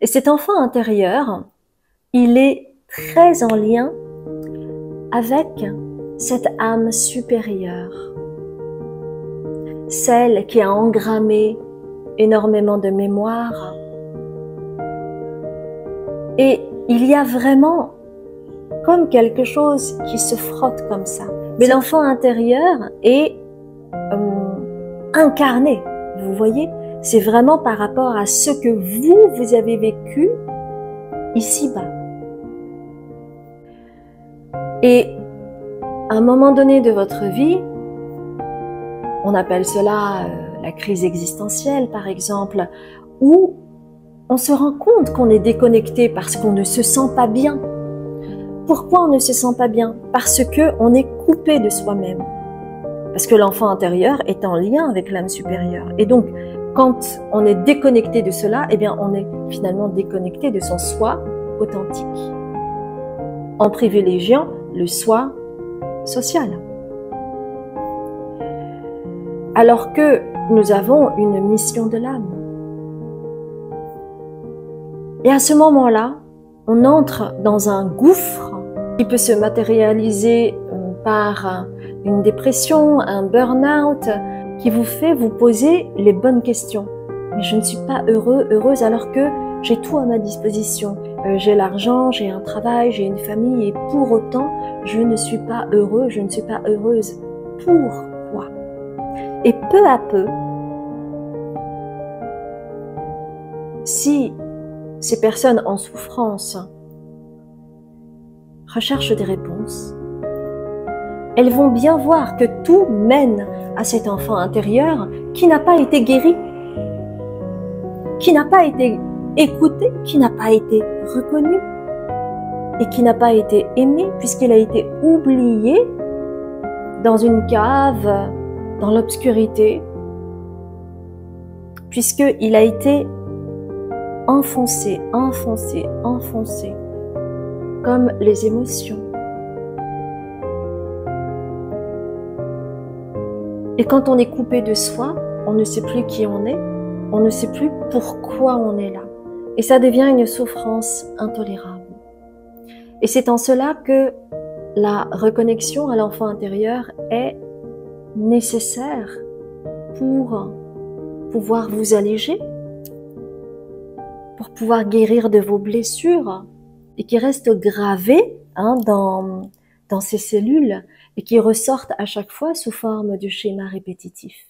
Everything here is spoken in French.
Et cet enfant intérieur, il est très en lien avec cette âme supérieure, celle qui a engrammé énormément de mémoire. Et il y a vraiment comme quelque chose qui se frotte comme ça. Mais l'enfant intérieur est incarné, vous voyez? C'est vraiment par rapport à ce que vous avez vécu ici-bas. Et à un moment donné de votre vie, on appelle cela la crise existentielle par exemple, où on se rend compte qu'on est déconnecté parce qu'on ne se sent pas bien. Pourquoi on ne se sent pas bien? Parce qu'on est coupé de soi-même. Parce que l'enfant intérieur est en lien avec l'âme supérieure. Et donc, quand on est déconnecté de cela, eh bien, on est finalement déconnecté de son soi authentique. En privilégiant le soi social. Alors que nous avons une mission de l'âme. Et à ce moment-là, on entre dans un gouffre qui peut se matérialiser par une dépression, un burn-out, qui vous fait vous poser les bonnes questions. Mais je ne suis pas heureux, heureuse alors que j'ai tout à ma disposition. J'ai l'argent, j'ai un travail, j'ai une famille et pour autant, je ne suis pas heureux, je ne suis pas heureuse. Pourquoi? Et peu à peu, si ces personnes en souffrance recherchent des réponses, elles vont bien voir que tout mène à cet enfant intérieur qui n'a pas été guéri, qui n'a pas été écouté, qui n'a pas été reconnu et qui n'a pas été aimé puisqu'il a été oublié dans une cave, dans l'obscurité, puisqu'il a été enfoncé, enfoncé, enfoncé, comme les émotions. Et quand on est coupé de soi, on ne sait plus qui on est, on ne sait plus pourquoi on est là. Et ça devient une souffrance intolérable. Et c'est en cela que la reconnexion à l'enfant intérieur est nécessaire pour pouvoir vous alléger, pour pouvoir guérir de vos blessures et qui restent gravées dans ces cellules et qui ressortent à chaque fois sous forme de schémas répétitifs.